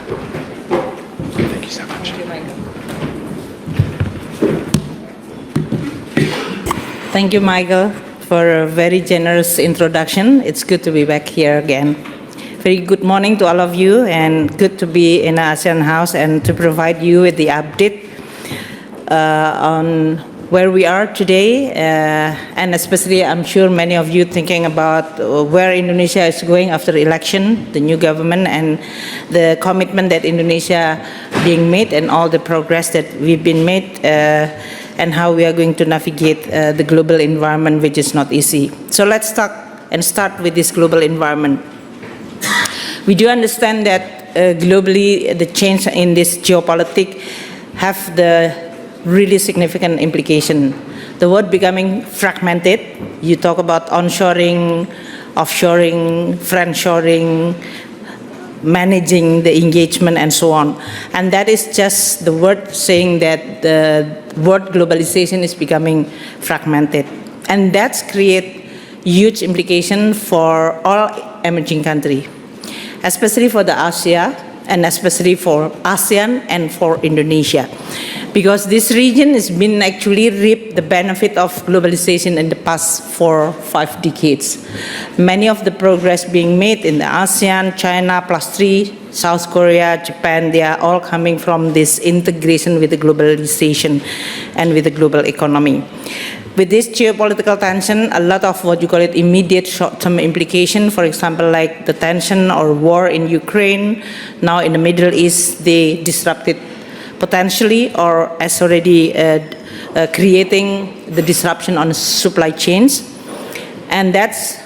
Thank you so much. Thank you, Michael. Thank you, Michael, for a very generous introduction. It's good to be back here again. Very good morning to all of you, and good to be in ASEAN House and to provide you with the update on where we are today, and especially I'm sure many of you thinking about where Indonesia is going after election, the new government, and the commitment that Indonesia being made and all the progress that we've been made, and how we are going to navigate the global environment, which is not easy. So let's start with this global environment. We do understand that globally the change in this geopolitics have the really significant implication. The world becoming fragmented. You talk about onshoring, offshoring, friendshoring, managing the engagement and so on. And that is just the word saying that the word globalization is becoming fragmented. And that's create huge implication for all emerging countries, especially for the Asia, and especially for ASEAN and for Indonesia. Because this region has been actually reaped the benefit of globalization in the past 4 or 5 decades. Many of the progress being made in the ASEAN, China, +3, South Korea, Japan, they are all coming from this integration with the globalization and with the global economy. With this geopolitical tension, a lot of what you call it immediate short-term implication, for example, like the tension or war in Ukraine, now in the Middle East, they disrupted potentially or as already creating the disruption on supply chains. And that's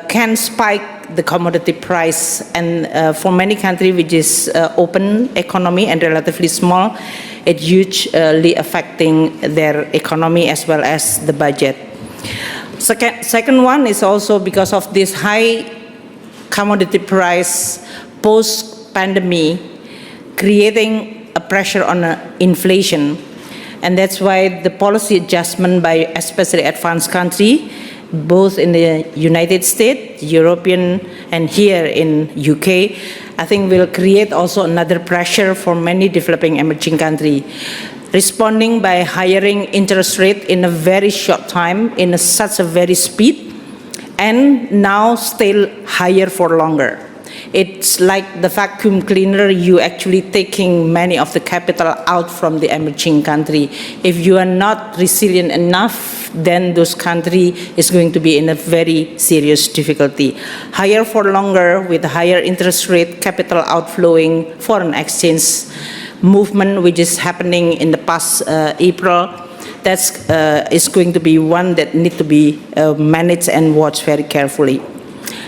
can spike the commodity price, and for many countries which is open economy and relatively small, it hugely affecting their economy as well as the budget. Second one is also because of this high commodity price post-pandemic, creating a pressure on inflation. And that's why the policy adjustment by especially advanced countries, both in the United States, European, and here in UK, I think will create also another pressure for many developing emerging countries, responding by hiring interest rate in a very short time, in such a very speed, and now still higher for longer. It's like the vacuum cleaner, you actually taking many of the capital out from the emerging country. If you are not resilient enough, then those country is going to be in a very serious difficulty. Higher for longer with higher interest rate, capital outflowing, foreign exchange movement, which is happening in the past April, that's is going to be one that need to be managed and watched very carefully.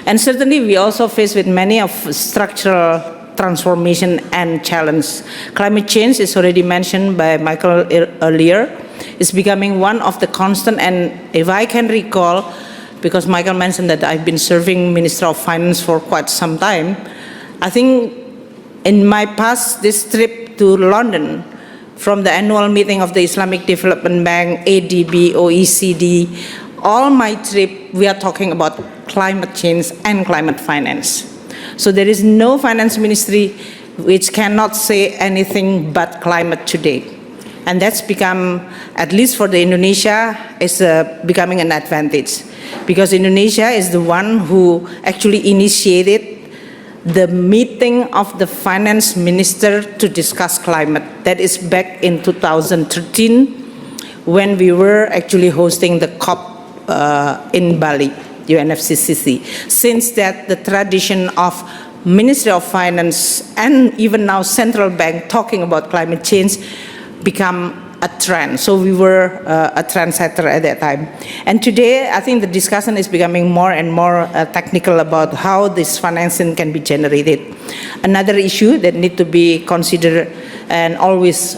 And certainly we also face with many of structural transformation and challenge. Climate change is already mentioned by Michael earlier. It's becoming one of the constant, and if I can recall, because Michael mentioned that I've been serving Minister of Finance for quite some time, I think in my past, this trip to London, from the annual meeting of the Islamic Development Bank, ADB, OECD, all my trip, we are talking about climate change and climate finance. So there is no finance ministry which cannot say anything but climate today. And that's become, at least for the Indonesia, is becoming an advantage. Because Indonesia is the one who actually initiated the meeting of the finance minister to discuss climate. That is back in 2013, when we were actually hosting the COP in Bali, UNFCCC. Since that, the tradition of Ministry of Finance and even now Central Bank talking about climate change become a trend. So we were a trendsetter at that time. And today, I think the discussion is becoming more and more technical about how this financing can be generated. Another issue that need to be considered and always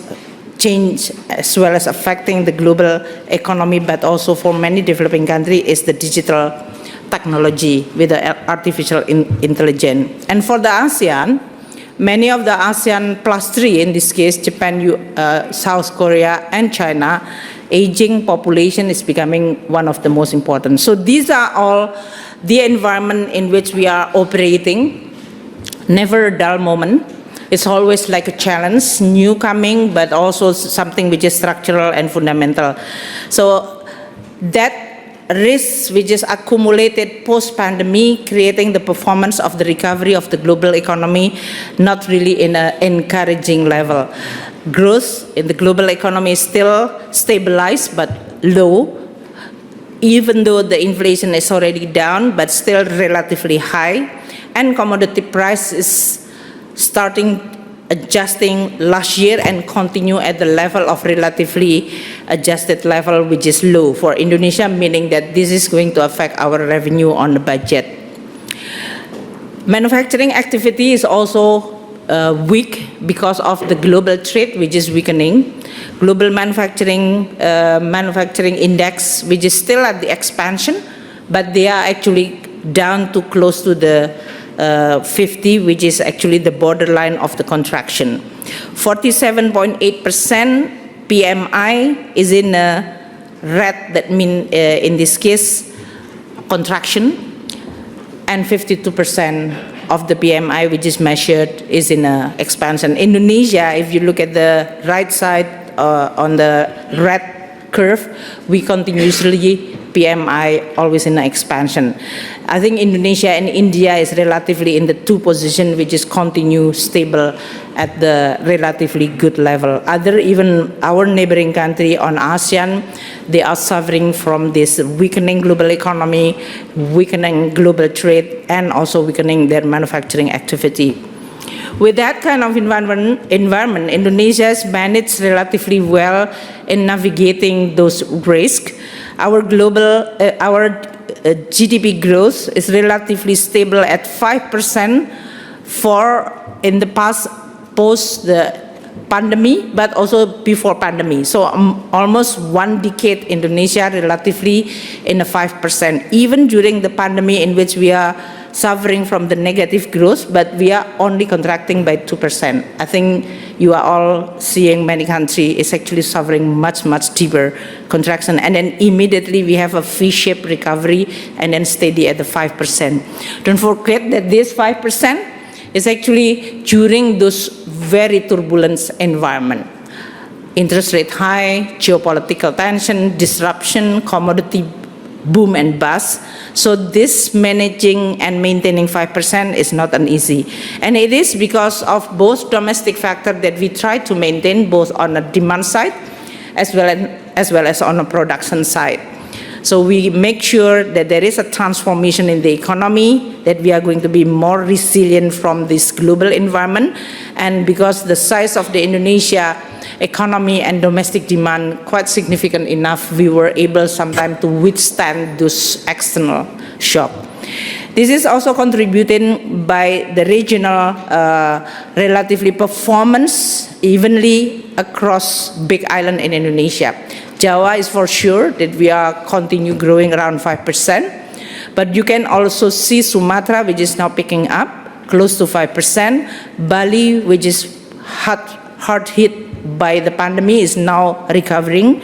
change as well as affecting the global economy, but also for many developing countries, is the digital technology with the artificial intelligence. And for the ASEAN, many of the ASEAN +3, in this case, Japan, South Korea, and China, aging population is becoming one of the most important. So these are all the environment in which we are operating. Never a dull moment. It's always like a challenge, new coming, but also something which is structural and fundamental. So that risk which is accumulated post-pandemic, creating the performance of the recovery of the global economy, not really in an encouraging level. Growth in the global economy is still stabilized but low, even though the inflation is already down, but still relatively high, and commodity price is starting adjusting last year and continue at the level of relatively adjusted level, which is low for Indonesia, meaning that this is going to affect our revenue on the budget. Manufacturing activity is also weak because of the global trade, which is weakening. Global manufacturing index, which is still at the expansion, but they are actually down to close to the 50, which is actually the borderline of the contraction. 47.8% PMI is in a red, that means in this case contraction, and 52% of the PMI which is measured is in a expansion. Indonesia, if you look at the right side on the red curve, we continuously PMI always in an expansion. I think Indonesia and India is relatively in the two position which is continue stable at the relatively good level. Even our neighboring country on ASEAN, they are suffering from this weakening global economy, weakening global trade, and also weakening their manufacturing activity. With that kind of environment, Indonesia has managed relatively well in navigating those risks. Our GDP growth is relatively stable at 5% in the past post the pandemic, but also before pandemic. So almost 1 decade Indonesia relatively in a 5%, even during the pandemic in which we are suffering from the negative growth, but we are only contracting by 2%. I think you are all seeing many countries is actually suffering much deeper contraction, and then immediately we have a V-shaped recovery and then steady at the 5%. Don't forget that this 5% is actually during those very turbulent environment. Interest rate high, geopolitical tension, disruption, commodity boom and bust. So this managing and maintaining 5% is not an easy. And it is because of both domestic factor that we try to maintain both on the demand side as well as on the production side. So we make sure that there is a transformation in the economy, that we are going to be more resilient from this global environment. And because the size of the Indonesia economy and domestic demand quite significant enough, we were able sometimes to withstand those external shock. This is also contributed by the regional relatively performance evenly across big island in Indonesia. Java is for sure that we are continue growing around 5%, but you can also see Sumatra, which is now picking up close to 5%. Bali, which is hard hit by the pandemic, is now recovering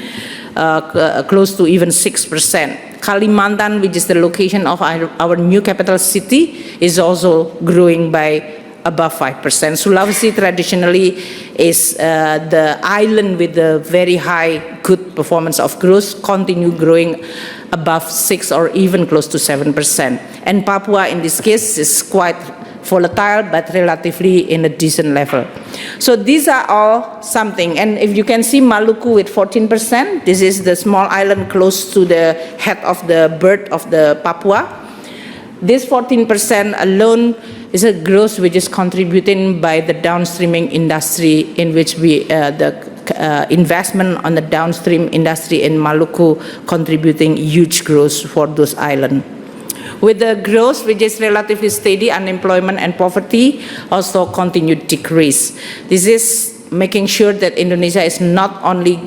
close to even 6%. Kalimantan, which is the location of our new capital city, is also growing by above 5%. Sulawesi traditionally is the island with the very high good performance of growth, continue growing above 6 or even close to 7%. And Papua in this case is quite volatile but relatively in a decent level. So these are all something. And if you can see Maluku with 14%, this is the small island close to the head of the bird of the Papua. This 14% alone is a growth which is contributed by the downstreaming industry, in which the investment on the downstream industry in Maluku contributing huge growth for those islands. With the growth which is relatively steady, unemployment and poverty also continued decrease. This is making sure that Indonesia is not only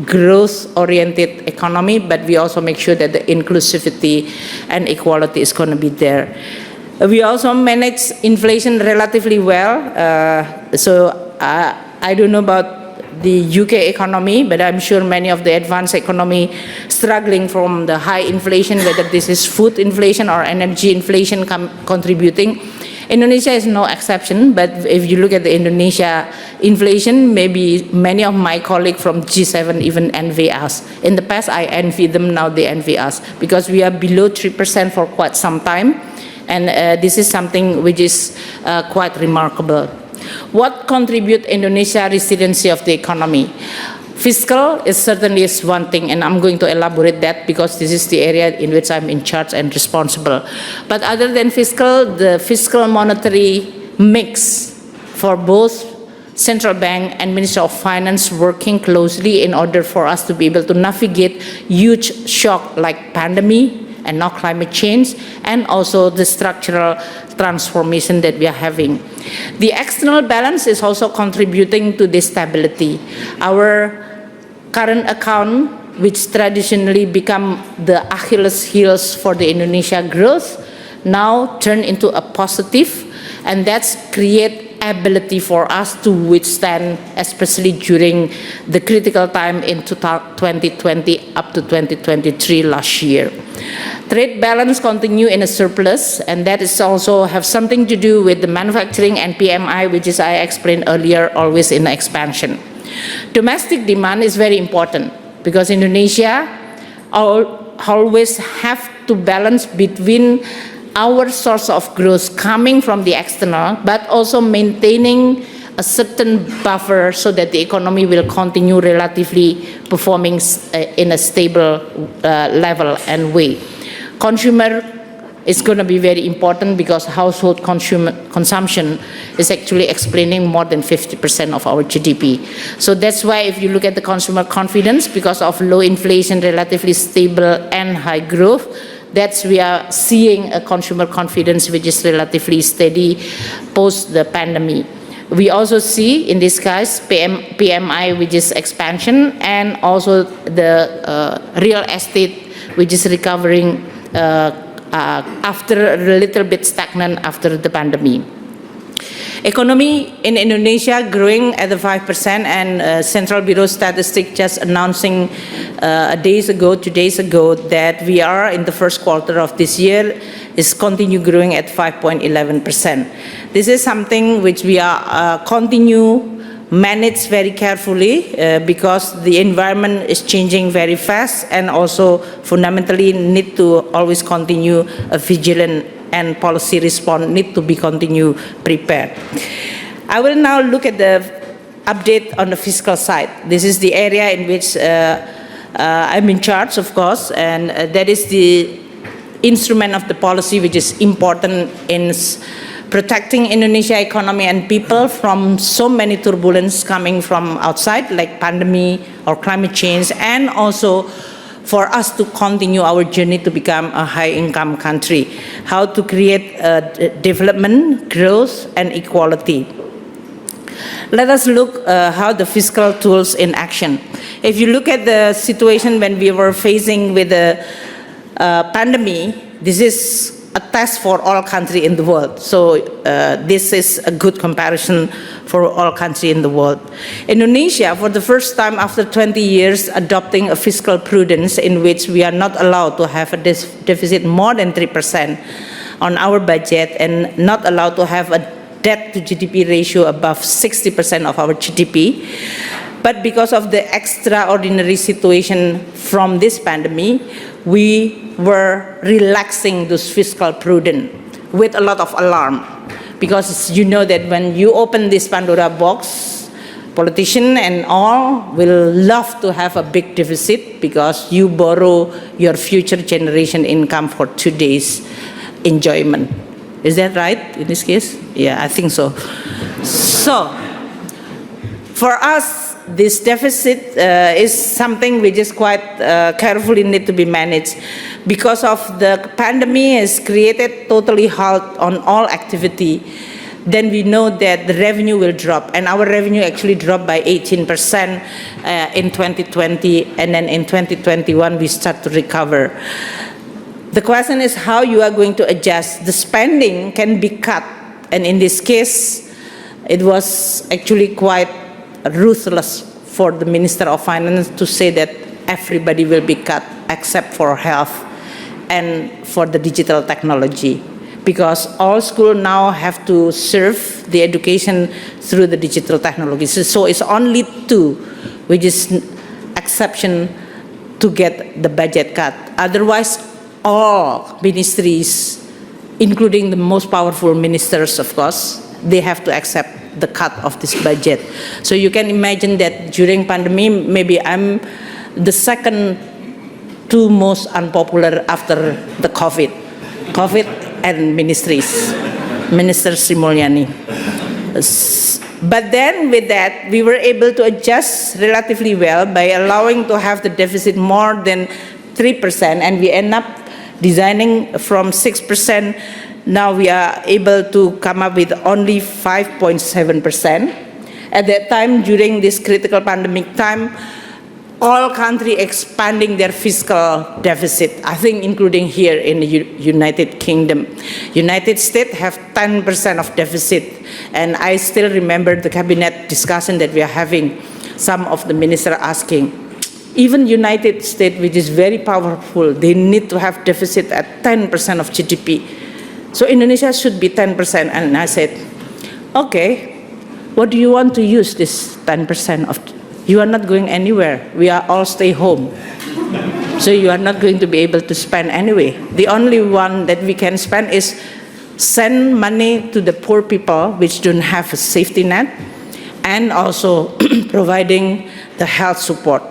growth-oriented economy, but we also make sure that the inclusivity and equality is going to be there. We also manage inflation relatively well. I don't know about the UK economy, but I'm sure many of the advanced economy struggling from the high inflation, whether this is food inflation or energy inflation contributing. Indonesia is no exception, but if you look at the Indonesia inflation, maybe many of my colleagues from G7 even envy us. In the past, I envy them, now they envy us, because we are below 3% for quite some time, and this is something which is quite remarkable. What contribute Indonesia resiliency of the economy? Fiscal is certainly one thing, and I'm going to elaborate that because this is the area in which I'm in charge and responsible. But other than fiscal, the fiscal monetary mix for both central bank and Ministry of Finance working closely in order for us to be able to navigate huge shock like pandemic and now climate change, and also the structural transformation that we are having. The external balance is also contributing to this stability. Our current account, which traditionally become the Achilles heels for the Indonesia growth, now turn into a positive, and that's create ability for us to withstand, especially during the critical time in 2020 up to 2023 last year. Trade balance continue in a surplus, and that is also have something to do with the manufacturing and PMI, which is I explained earlier, always in expansion. Domestic demand is very important because Indonesia always have to balance between our source of growth coming from the external, but also maintaining a certain buffer so that the economy will continue relatively performing in a stable level and way. Consumer is going to be very important because household consumption is actually explaining more than 50% of our GDP. So that's why if you look at the consumer confidence, because of low inflation, relatively stable and high growth, that's we are seeing a consumer confidence which is relatively steady post the pandemic. We also see in this case PMI, which is expansion, and also the real estate, which is recovering after a little bit stagnant after the pandemic. Economy in Indonesia growing at the 5%, and Central Bureau Statistics just announcing 2 days ago that we are in the first quarter of this year is continue growing at 5.11%. This is something which we are continue manage very carefully because the environment is changing very fast, and also fundamentally need to always continue a vigilant, and policy response need to be continue prepared. I will now look at the update on the fiscal side. This is the area in which I'm in charge, of course, and that is the instrument of the policy which is important in protecting Indonesia economy and people from so many turbulence coming from outside, like pandemic or climate change, and also for us to continue our journey to become a high-income country, how to create development, growth, and equality. Let us look how the fiscal tools in action. If you look at the situation when we were facing with the pandemic, this is a test for all countries in the world. So this is a good comparison for all countries in the world. Indonesia, for the first time after 20 years, adopting a fiscal prudence in which we are not allowed to have a deficit more than 3% on our budget, and not allowed to have a debt to GDP ratio above 60% of our GDP. But because of the extraordinary situation from this pandemic, we were relaxing those fiscal prudence with a lot of alarm. Because you know that when you open this Pandora box, politicians and all will love to have a big deficit because you borrow your future generation income for today's enjoyment. Is that right in this case? Yeah, I think so. So, for us, this deficit is something which is quite carefully need to be managed because of the pandemic has created totally halt on all activity. Then we know that the revenue will drop, and our revenue actually dropped by 18% in 2020, and then in 2021 we start to recover. The question is how you are going to adjust. The spending can be cut, and in this case it was actually quite ruthless for the Minister of Finance to say that everybody will be cut except for health and for the digital technology. because all schools now have to serve the education through the digital technology. So it's only 2, which is exception to get the budget cut. Otherwise, all ministries, including the most powerful ministers, of course, they have to accept the cut of this budget. So you can imagine that during pandemic, maybe I'm the second 2 most unpopular after the COVID and ministries, Minister Mulyani. But then with that, we were able to adjust relatively well by allowing to have the deficit more than 3%, and we end up designing from 6%. Now we are able to come up with only 5.7%. At that time, during this critical pandemic time, all countries expanding their fiscal deficit, I think including here in the United Kingdom. United States have 10% of deficit, and I still remember the cabinet discussion that we are having, some of the ministers asking, even United States, which is very powerful, they need to have deficit at 10% of GDP. So Indonesia should be 10%, and I said, okay, what do you want to use this 10% of? You are not going anywhere. We are all stay home. So you are not going to be able to spend anyway. The only one that we can spend is send money to the poor people which don't have a safety net, and also providing the health support.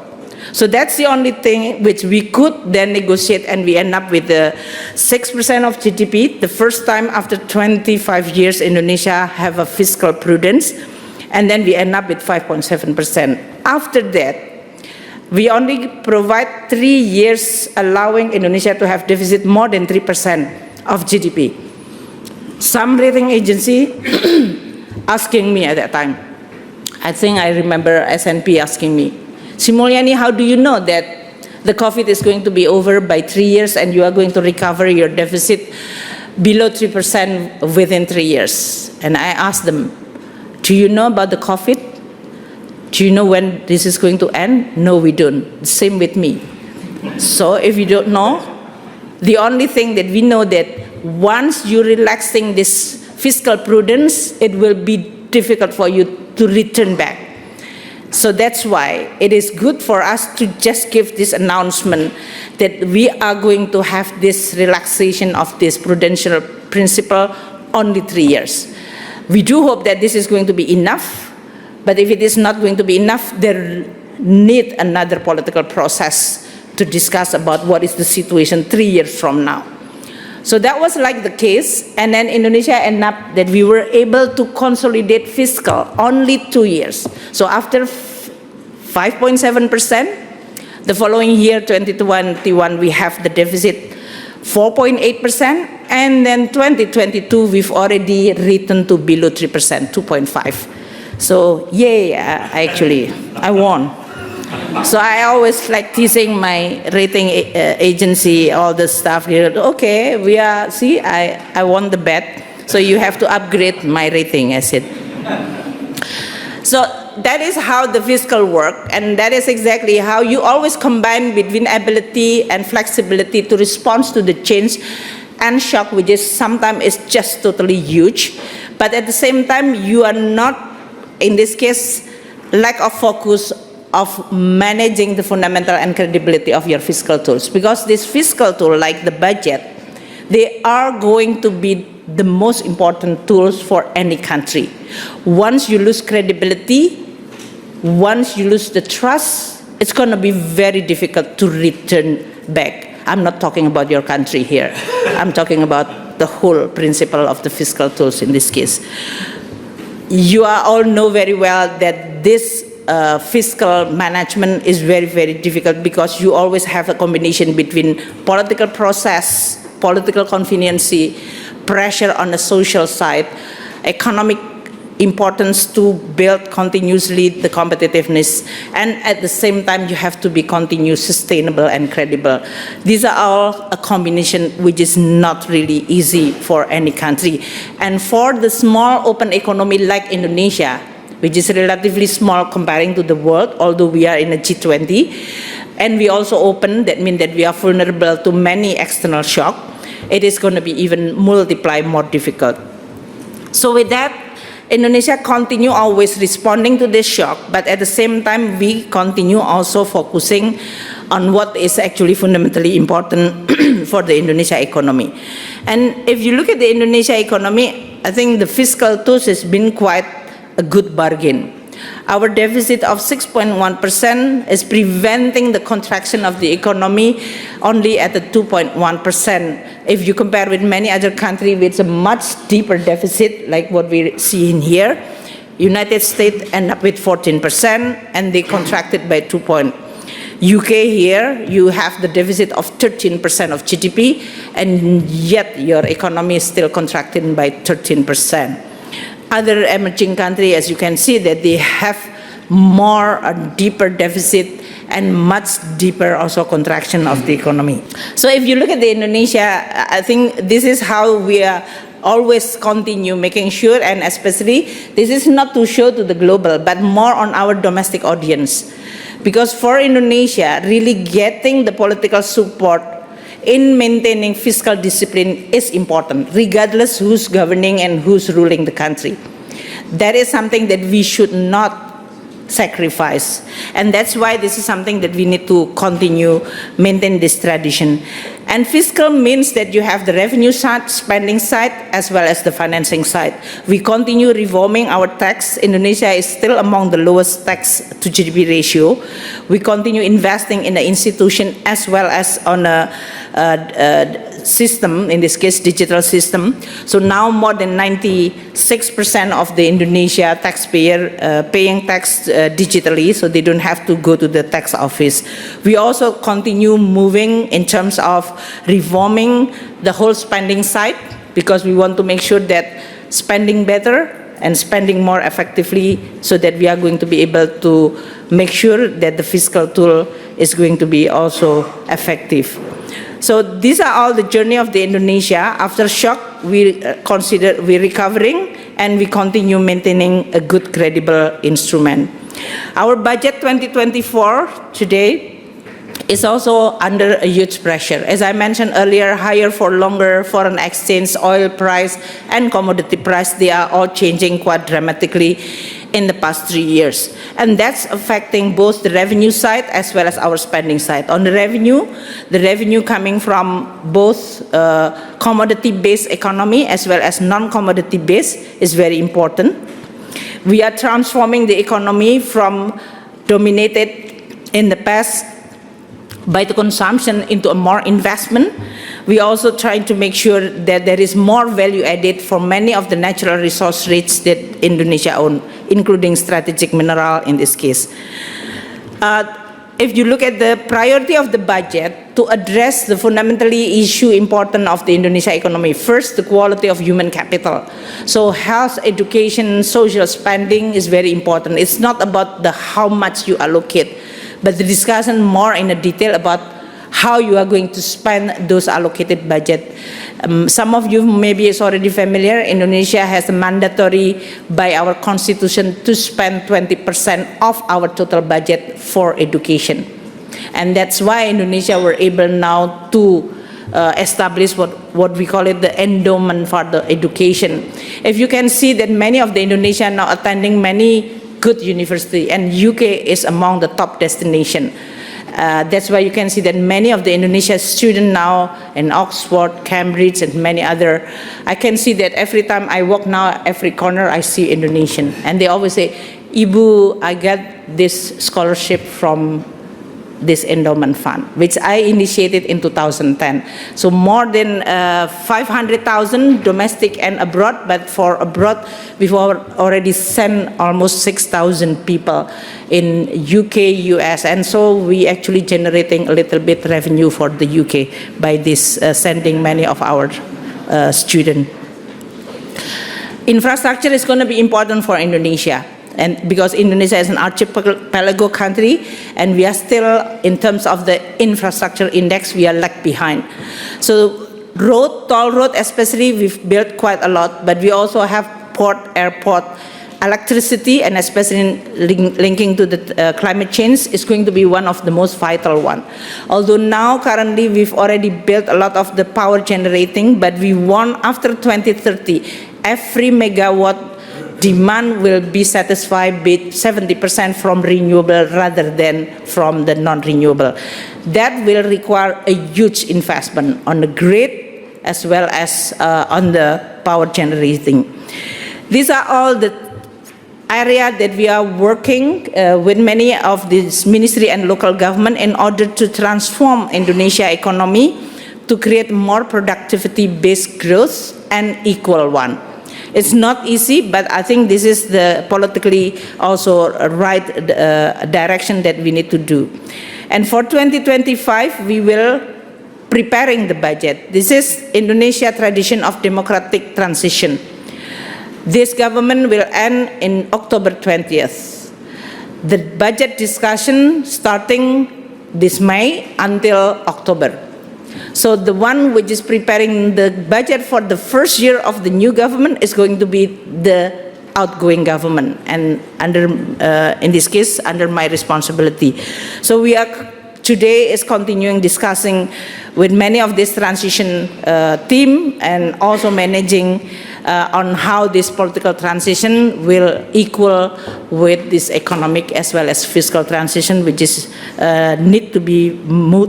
So that's the only thing which we could then negotiate, and we end up with the 6% of GDP. The first time after 25 years, Indonesia have a fiscal prudence, and then we end up with 5.7%. After that, we only provide 3 years allowing Indonesia to have deficit more than 3% of GDP. Some rating agency asking me at that time, I think I remember S&P asking me, Mulyani, how do you know that the COVID is going to be over by 3 years and you are going to recover your deficit below 3% within 3 years? And I asked them, do you know about the COVID? Do you know when this is going to end? No, we don't. Same with me. So if you don't know, the only thing that we know that once you're relaxing this fiscal prudence, it will be difficult for you to return back. So that's why it is good for us to just give this announcement that we are going to have this relaxation of this prudential principle only 3 years. We do hope that this is going to be enough, but if it is not going to be enough, there need another political process to discuss about what is the situation 3 years from now. So that was like the case, and then Indonesia ended up that we were able to consolidate fiscal only 2 years. So after 5.7%, the following year, 2021, we have the deficit 4.8%, and then 2022, we've already returned to below 3%, 2.5%. So yay, I won. So I always like teasing my rating agency, all the stuff here. Okay, we are, see, I won the bet, so you have to upgrade my rating, I said. So that is how the fiscal work, and that is exactly how you always combine between ability and flexibility to respond to the change and shock, which is sometimes is just totally huge. But at the same time, you are not, in this case, lack of focus of managing the fundamental and credibility of your fiscal tools. Because this fiscal tool, like the budget, they are going to be the most important tools for any country. Once you lose credibility, once you lose the trust, it's going to be very difficult to return back. I'm not talking about your country here. I'm talking about the whole principle of the fiscal tools in this case. You all know very well that this fiscal management is very, very difficult because you always have a combination between political process, political conveniency, pressure on the social side, economic importance to build continuously the competitiveness, and at the same time you have to be continuous, sustainable, and credible. These are all a combination which is not really easy for any country. And for the small open economy like Indonesia, which is relatively small comparing to the world, although we are in a G20, and we also open, that means that we are vulnerable to many external shocks. it is going to be even multiply more difficult. So with that, Indonesia continue always responding to this shock, but at the same time, we continue also focusing on what is actually fundamentally important for the Indonesia economy. And if you look at the Indonesia economy, I think the fiscal tools has been quite a good bargain. Our deficit of 6.1% is preventing the contraction of the economy only at the 2.1%. If you compare with many other countries with a much deeper deficit, like what we see in here, United States end up with 14% and they contracted by 2 points. UK here, you have the deficit of 13% of GDP, and yet your economy is still contracting by 13%. Other emerging countries, as you can see, that they have more a deeper deficit and much deeper also contraction of the economy. So if you look at the Indonesia, I think this is how we are always continue making sure, and especially this is not to show to the global, but more on our domestic audience. Because for Indonesia, really getting the political support in maintaining fiscal discipline is important, regardless who's governing and who's ruling the country. That is something that we should not sacrifice. And that's why this is something that we need to continue maintain this tradition. And fiscal means that you have the revenue side, spending side, as well as the financing side. We continue reforming our tax. Indonesia is still among the lowest tax to GDP ratio. We continue investing in the institution as well as on a system, in this case digital system. So now more than 96% of the Indonesia taxpayer paying tax digitally, so they don't have to go to the tax office. We also continue moving in terms of reforming the whole spending side, because we want to make sure that spending better and spending more effectively, so that we are going to be able to make sure that the fiscal tool is going to be also effective. So these are all the journey of the Indonesia. After shock, we consider we're recovering and we continue maintaining a good, credible instrument. Our budget 2024 today is also under a huge pressure. As I mentioned earlier, higher for longer foreign exchange, oil price, and commodity price, they are all changing quite dramatically in the past 3 years. And that's affecting both the revenue side as well as our spending side. On the revenue coming from both commodity-based economy as well as non-commodity-based is very important. We are transforming the economy from dominated in the past by the consumption into a more investment. We also try to make sure that there is more value added for many of the natural resource rich that Indonesia owns, including strategic mineral in this case. If you look at the priority of the budget to address the fundamentally issue important of the Indonesia economy, first, the quality of human capital. So health, education, social spending is very important. It's not about the how much you allocate, but the discussion more in a detail about how you are going to spend those allocated budget. Some of you maybe is already familiar, Indonesia has a mandatory by our constitution to spend 20% of our total budget for education. And that's why Indonesia were able now to establish what we call it the endowment for the education. If you can see that many of the Indonesians now attending many good university, and UK is among the top destination. That's why you can see that many of the Indonesia students now in Oxford, Cambridge, and many other, I can see that every time I walk now, every corner I see Indonesian. And they always say, Ibu, I got this scholarship from this endowment fund, which I initiated in 2010. So more than 500,000 domestic and abroad, but for abroad, we've already sent almost 6,000 people in UK, US, and so we actually generating a little bit revenue for the UK by this sending many of our students. Infrastructure is going to be important for Indonesia. And because Indonesia is an archipelago country, and we are still, in terms of the infrastructure index, we are lag behind. So toll road especially, we've built quite a lot, but we also have port, airport, electricity, and especially linking to the climate change, is going to be one of the most vital one. Although now currently we've already built a lot of the power generating, but we want after 2030 every megawatt demand will be satisfied with 70% from renewable rather than from the non-renewable. That will require a huge investment on the grid as well as on the power generating. These are all the area that we are working with many of these ministry and local government in order to transform Indonesia economy to create more productivity-based growth and equal one. It's not easy, but I think this is the politically also right direction that we need to do. And for 2025, we will preparing the budget. This is Indonesia tradition of democratic transition. This government will end in October 20th. The budget discussion starting this May until October. So the one which is preparing the budget for the first year of the new government is going to be the outgoing government, and under, in this case, under my responsibility. So we are today is continuing discussing with many of this transition team and also managing on how this political transition will equal with this economic as well as fiscal transition, which is need to be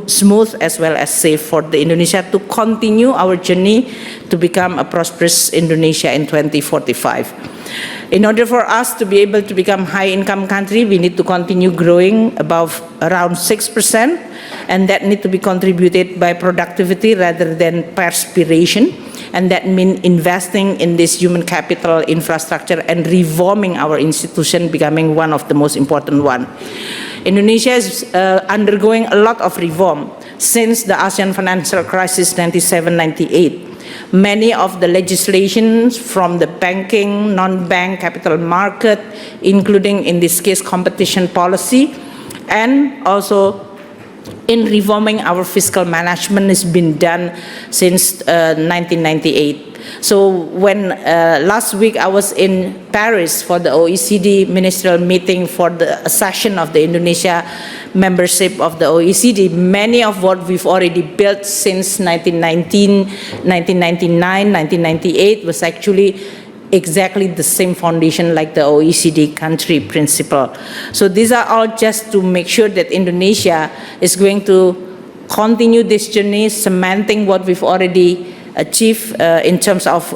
smooth as well as safe for the Indonesia to continue our journey to become a prosperous Indonesia in 2045. In order for us to be able to become high-income country, we need to continue growing above around 6%, and that need to be contributed by productivity rather than perspiration, and that means investing in this human capital infrastructure and reforming our institution, becoming one of the most important one. Indonesia is undergoing a lot of reform since the ASEAN financial crisis 97-98. Many of the legislations from the banking, non-bank capital market, including in this case competition policy, and also in reforming our fiscal management has been done since 1998. So when last week I was in Paris for the OECD ministerial meeting for the accession of the Indonesia membership of the OECD, many of what we've already built since 1999, 1998 was actually exactly the same foundation like the OECD country principle. So these are all just to make sure that Indonesia is going to continue this journey, cementing what we've already achieved in terms of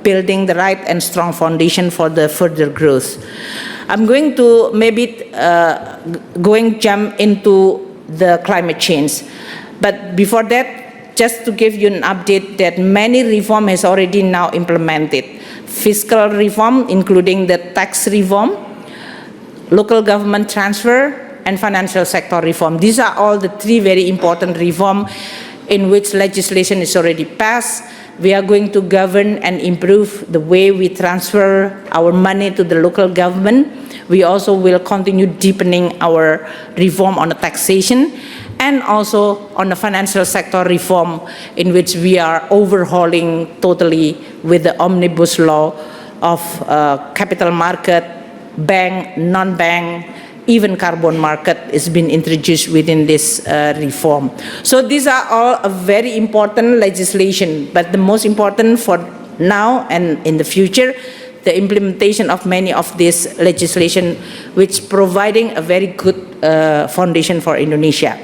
building the right and strong foundation for the further growth. I'm going to maybe jump into the climate change. But before that, just to give you an update that many reform has already now implemented. Fiscal reform, including the tax reform, local government transfer, and financial sector reform. These are all the three very important reforms in which legislation is already passed. We are going to govern and improve the way we transfer our money to the local government. We also will continue deepening our reform on the taxation and also on the financial sector reform, in which we are overhauling totally with the omnibus law of capital market, bank, non-bank, even carbon market is being introduced within this reform. So these are all a very important legislation, but the most important for now and in the future, the implementation of many of this legislation, which providing a very good foundation for Indonesia.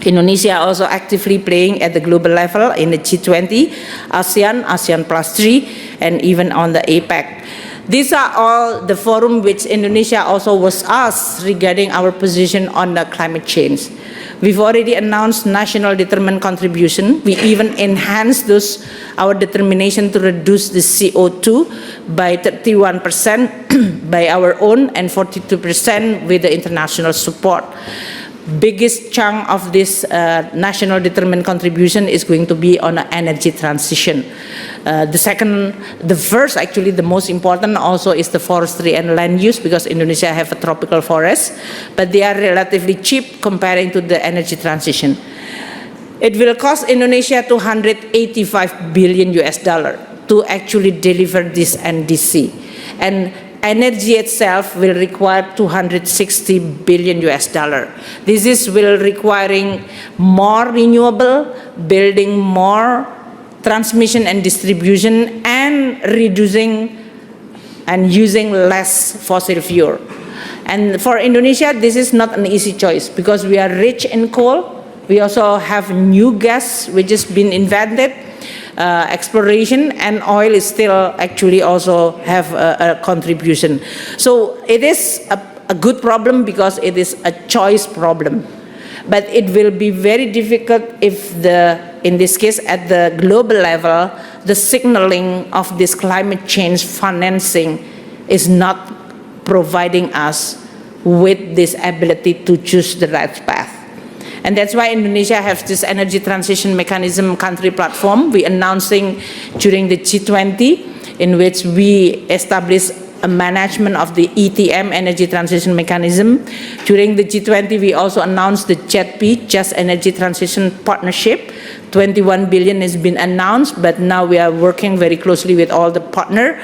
Indonesia also actively playing at the global level in the G20, ASEAN, ASEAN Plus 3, and even on the APEC. These are all the forum which Indonesia also was asked regarding our position on the climate change. We've already announced national determined contribution. We even enhanced our determination to reduce the CO2 by 31% by our own and 42% with the international support. Biggest chunk of this national determined contribution is going to be on energy transition. The first, actually the most important also is the forestry and land use, because Indonesia have a tropical forest, but they are relatively cheap comparing to the energy transition. It will cost Indonesia $285 billion to actually deliver this NDC. And energy itself will require $260 billion US. This will requiring more renewable, building more transmission and distribution, and reducing and using less fossil fuel. And for Indonesia, this is not an easy choice because we are rich in coal. We also have new gas which has been invented. Exploration and oil is still actually also have a contribution. So it is a good problem because it is a choice problem. But it will be very difficult if in this case at the global level, the signaling of this climate change financing is not providing us with this ability to choose the right path. And that's why Indonesia has this energy transition mechanism country platform we announcing during the G20, in which we establish a management of the ETM, energy transition mechanism. During the G20, we also announced the JETP, Just Energy Transition Partnership. 21 billion has been announced, but now we are working very closely with all the partners.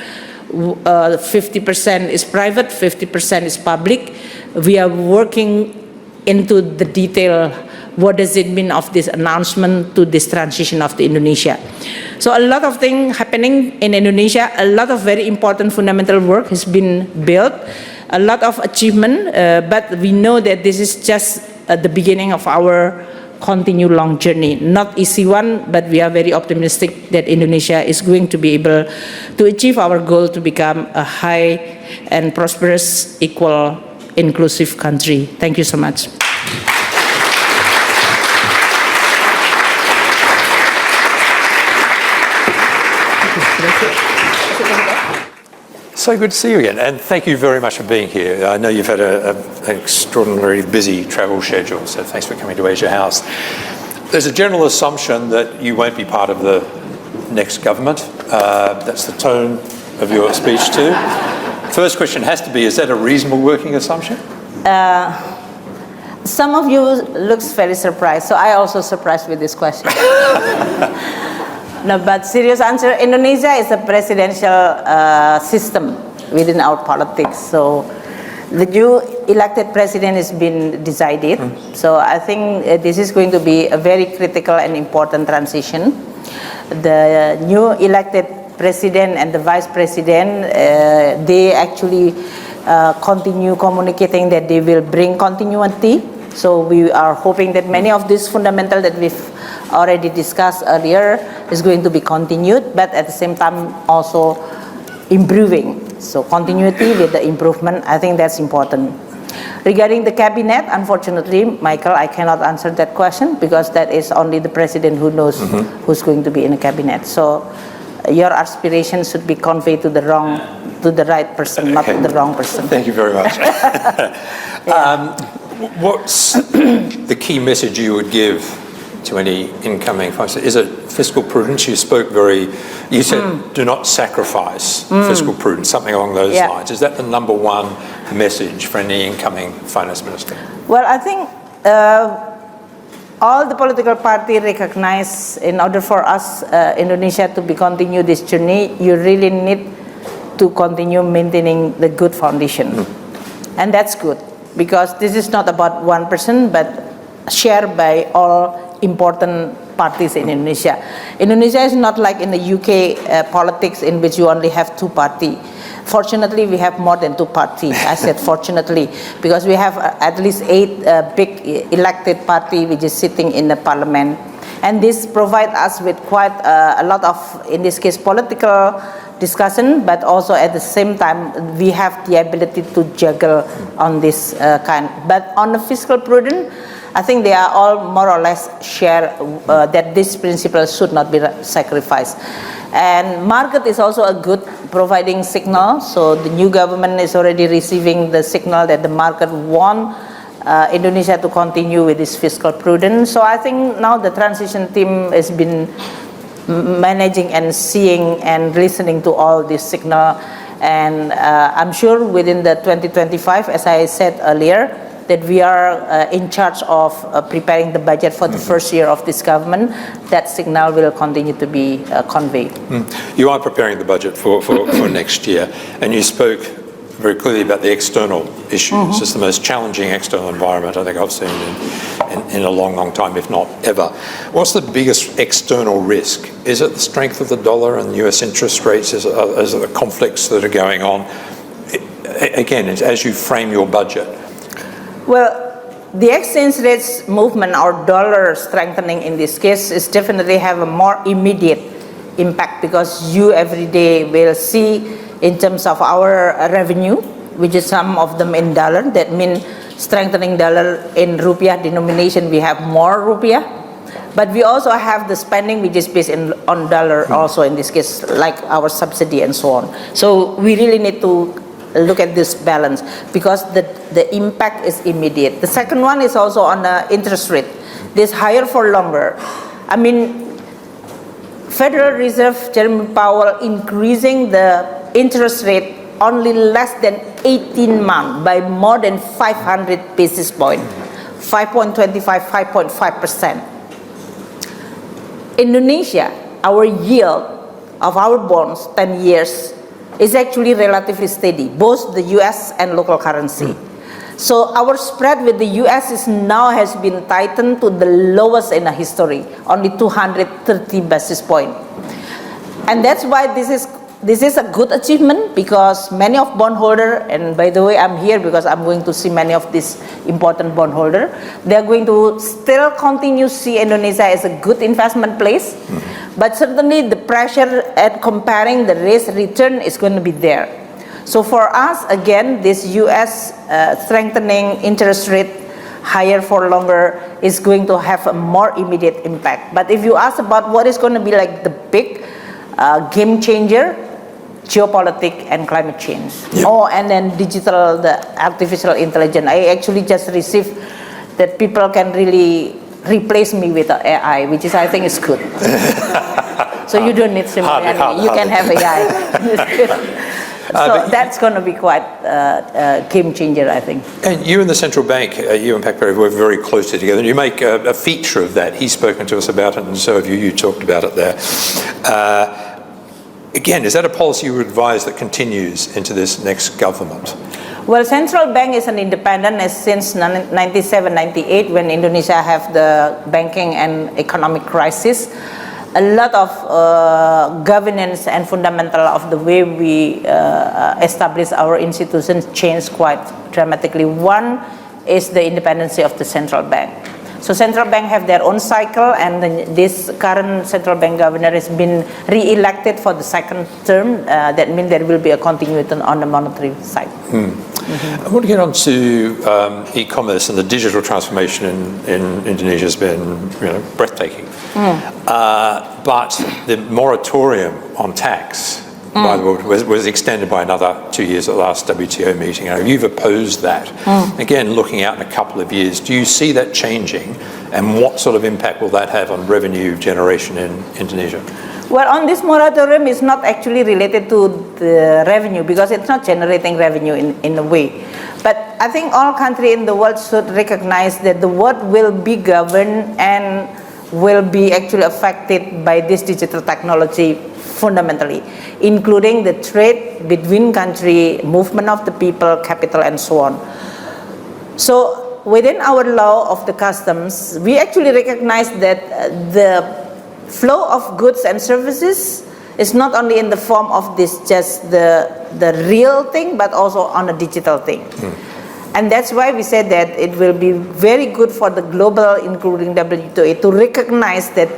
50% is private, 50% is public. We are working into the detail, what does it mean of this announcement to this transition of the Indonesia. So a lot of things happening in Indonesia, a lot of very important fundamental work has been built, a lot of achievement, but we know that this is just the beginning of our continued long journey. Not easy one, but we are very optimistic that Indonesia is going to be able to achieve our goal to become a high and prosperous, equal, inclusive country. Thank you so much. So good to see you again, and thank you very much for being here. I know you've had an extraordinarily busy travel schedule, so thanks for coming to Asia House. There's a general assumption that you won't be part of the next government. That's the tone of your speech too. First question has to be, is that a reasonable working assumption? Some of you looks very surprised, so I also surprised with this question. No, but serious answer, Indonesia is a presidential system within our politics. So the new elected president has been decided. So I think this is going to be a very critical and important transition. The new elected president and the vice president, they actually continue communicating that they will bring continuity. So we are hoping that many of these fundamentals that we've already discussed earlier is going to be continued, but at the same time also improving. So continuity with the improvement, I think that's important. Regarding the cabinet, unfortunately, Michael, I cannot answer that question because that is only the president who knows who's going to be in the cabinet. So your aspirations should be conveyed to the right person, not to the wrong person. Thank you very much. What's the key message you would give to any incoming folks? Is it fiscal prudence? You said do not sacrifice fiscal prudence, something along those lines. Is that the number one message for any incoming finance minister? Well, I think all the political parties recognize in order for us, Indonesia, to continue this journey, you really need to continue maintaining the good foundation. And that's good, because this is not about one person, but shared by all important parties in Indonesia. Indonesia is not like in the UK politics in which you only have two parties. Fortunately, we have more than two parties. I said fortunately, because we have at least 8 big elected parties which is sitting in the parliament. And this provides us with quite a lot of, in this case, political discussion, but also at the same time, we have the ability to juggle on this kind. But on the fiscal prudence, I think they are all more or less share that this principle should not be sacrificed. And market is also a good providing signal. So the new government is already receiving the signal that the market want Indonesia to continue with this fiscal prudence. So I think now the transition team has been managing and seeing and listening to all this signal. And I'm sure within the 2025, as I said earlier, that we are in charge of preparing the budget for the first year of this government. That signal will continue to be conveyed. You are preparing the budget for next year, and you spoke very clearly about the external issues. It's the most challenging external environment I think I've seen in a long, long time, if not ever. What's the biggest external risk? Is it the strength of the dollar and US interest rates? Is it the conflicts that are going on? Again, as you frame your budget. Well, the exchange rates movement or dollar strengthening in this case is definitely have a more immediate impact, because you every day will see in terms of our revenue, which is some of them in dollar. That means strengthening dollar in rupiah denomination, we have more rupiah. But we also have the spending which is based on dollar also in this case, like our subsidy and so on. So we really need to look at this balance, because the impact is immediate. The second one is also on the interest rate. This higher for longer. I mean, Federal Reserve Chairman Powell increasing the interest rate only less than 18 months by more than 500 basis points, 5.25, 5.5%. Indonesia, our yield of our bonds, 10 years, is actually relatively steady, both the US and local currency. So our spread with the US is now has been tightened to the lowest in the history, only 230 basis points. And that's why this is a good achievement, because many of bondholders, and by the way, I'm here because I'm going to see many of these important bondholders, they're going to still continue to see Indonesia as a good investment place. But certainly the pressure at comparing the risk return is going to be there. So for us, again, this US strengthening interest rate higher for longer is going to have a more immediate impact. But if you ask about what is going to be like the big game changer, geopolitics and climate change. Yep. Oh, and then digital, the artificial intelligence. I actually just received that people can really replace me with AI, which is, I think, is good. So you don't need Mulyani. You can have AI. So that's going to be quite a game changer, I think. And you and the central bank, you and Pak Perry, work very closely together. You make a feature of that. He's spoken to us about it, and so have you. You talked about it there. Again, is that a policy you would advise that continues into this next government? Well, central bank is an independent since 97, 98, when Indonesia have the banking and economic crisis. A lot of governance and fundamental of the way we establish our institutions changed quite dramatically. One is the independence of the central bank. So central bank have their own cycle, and this current central bank governor has been re-elected for the second term. That means there will be a continuity on the monetary side. I want to get on to e-commerce, and the digital transformation in Indonesia has been, breathtaking. But the moratorium on tax, by the way, was extended by another 2 years at the last WTO meeting. You've opposed that. Again, looking out in a couple of years, do you see that changing, and what sort of impact will that have on revenue generation in Indonesia? Well, on this moratorium, it's not actually related to the revenue, because it's not generating revenue in a way. But I think all countries in the world should recognize that the world will be governed and will be actually affected by this digital technology fundamentally, including the trade between countries, movement of the people, capital, and so on. So within our law of the customs, we actually recognize that the flow of goods and services is not only in the form of this just the real thing, but also on a digital thing. And that's why we said that it will be very good for the global, including WTO, to recognize that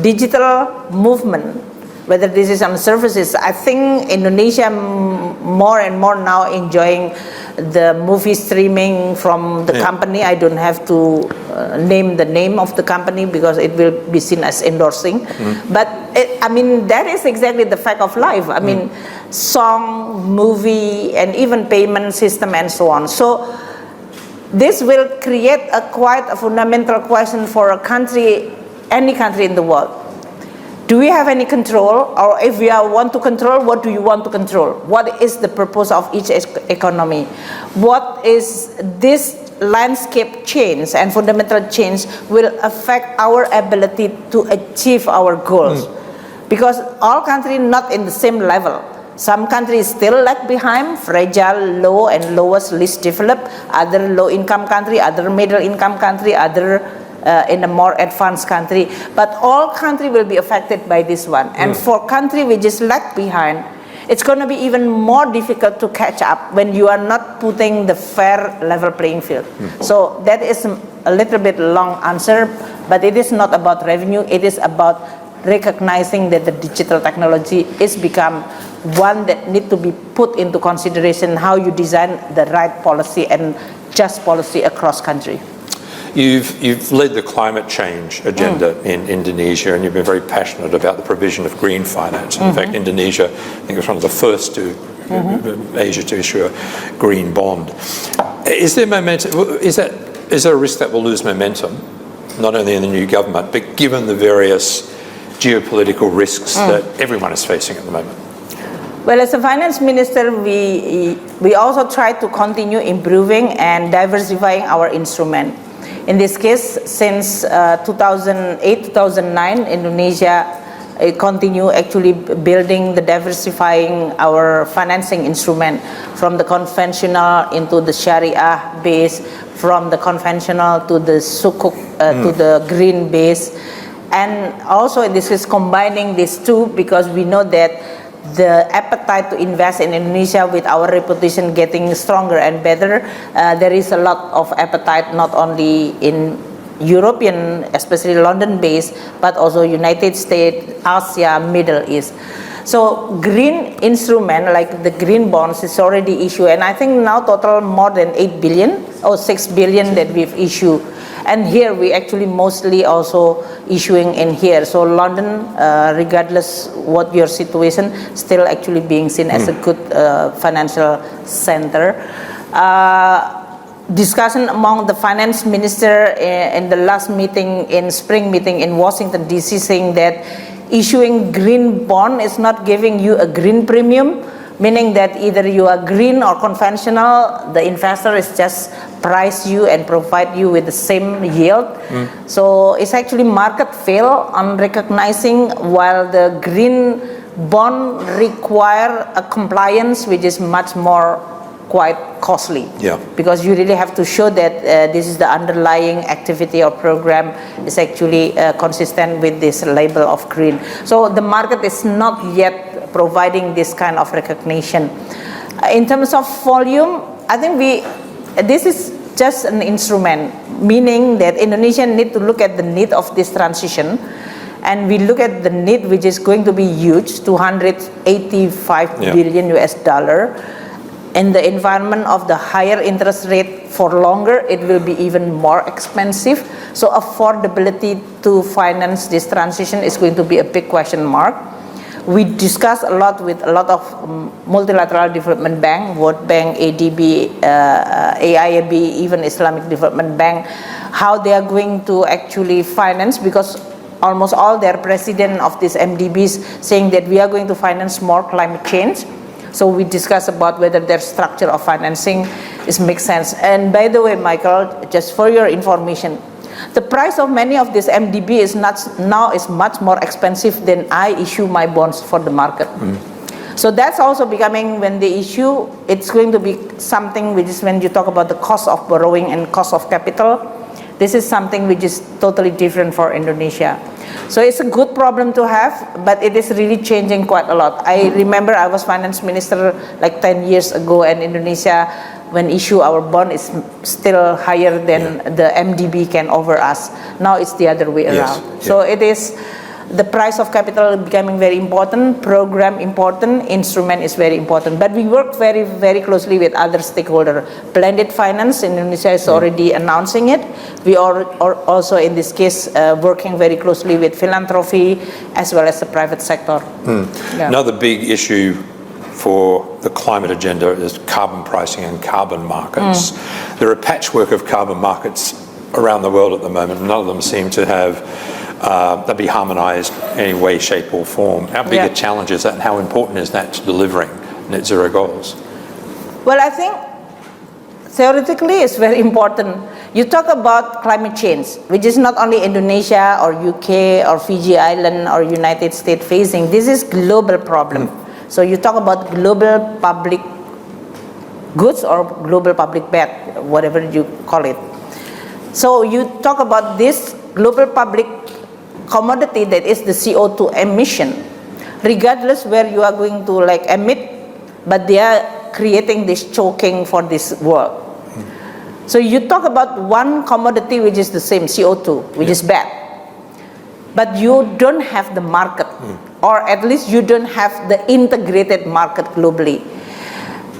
digital movement, whether this is on services. I think Indonesia more and more now enjoying the movie streaming from the company. I don't have to name the name of the company because it will be seen as endorsing. But that is exactly the fact of life. I mean, song, movie, and even payment system and so on. So this will create quite a fundamental question for a country, any country in the world. Do we have any control? Or if we want to control, what do you want to control? What is the purpose of each economy? What is this landscape change and fundamental change will affect our ability to achieve our goals? Because all countries not in the same level. Some countries still lag behind, fragile, low and lowest least developed, other low income country, other middle income country, other in a more advanced country. But all countries will be affected by this one. And for country which is lag behind, it's going to be even more difficult to catch up when you are not putting the fair level playing field. So that is a little bit long answer, but it is not about revenue, it is about recognizing that the digital technology is become one that need to be put into consideration how you design the right policy and just policy across country. You've led the climate change agenda in Indonesia, and you've been very passionate about the provision of green finance. In fact, Indonesia, I think, was one of the first to Asia to issue a green bond. Is there momentum? Is there a risk that we'll lose momentum, not only in the new government, but given the various geopolitical risks that everyone is facing at the moment? Well, as a finance minister, we also try to continue improving and diversifying our instrument. In this case, since 2008-2009, Indonesia continue actually building the diversifying our financing instrument from the conventional into the Sharia base, from the conventional to the sukuk to the green base, and also this is combining these two because we know that the appetite to invest in Indonesia with our reputation getting stronger and better, there is a lot of appetite not only in European, especially London based, but also United States, Asia, Middle East. So green instrument like the green bonds is already issued, and I think now total more than 8 billion or 6 billion that we've issued. And here we actually mostly also issuing in here. So London, regardless what your situation, still actually being seen as a good financial center. Discussion among the finance minister in the last meeting, in spring meeting in Washington DC, saying that issuing green bond is not giving you a green premium, meaning that either you are green or conventional, the investor is just price you and provide you with the same yield. So it's actually market fail on recognizing, while the green bond require a compliance which is much more quite costly, because you really have to show that this is the underlying activity or program is actually consistent with this label of green. So the market is not yet providing this kind of recognition. In terms of volume, I think this is just an instrument, meaning that Indonesia need to look at the need of this transition, and we look at the need which is going to be huge, 285 billion US dollar. In the environment of the higher interest rate for longer, it will be even more expensive. So affordability to finance this transition is going to be a big question mark. We discuss a lot with a lot of multilateral development bank, World Bank, ADB, AIIB, even Islamic Development Bank, how they are going to actually finance, because almost all their president of these MDBs saying that we are going to finance more climate change. So we discuss about whether their structure of financing makes sense. And by the way, Michael, just for your information, the price of many of this MDB is now much more expensive than I issue my bonds for the market. So that's also becoming, when they issue, it's going to be something which is, when you talk about the cost of borrowing and cost of capital, this is something which is totally different for Indonesia. So it's a good problem to have, but it is really changing quite a lot. I remember I was finance minister like 10 years ago, and Indonesia, when issue our bond, is still higher than the MDB can over us. Now it's the other way around. So it is, the price of capital becoming very important, program important, instrument is very important. But we work very, very closely with other stakeholders. Blended finance, Indonesia is already announcing it. We are also, in this case, working very closely with philanthropy as well as the private sector. Another big issue for the climate agenda is carbon pricing and carbon markets. There are a patchwork of carbon markets around the world at the moment. None of them seem to have that be harmonized in any way, shape or form. How big a challenge is that, and how important is that to delivering net zero goals? Well, I think theoretically it's very important. You talk about climate change, which is not only Indonesia or UK or Fiji Island or United States facing. This is global problem. So you talk about global public goods or global public bad, whatever you call it. So you talk about this global public commodity that is the CO2 emission, regardless where you are going to like emit, but they are creating this choking for this world. So you talk about one commodity which is the same, CO2, which is bad, but you don't have the market, or at least you don't have the integrated market globally.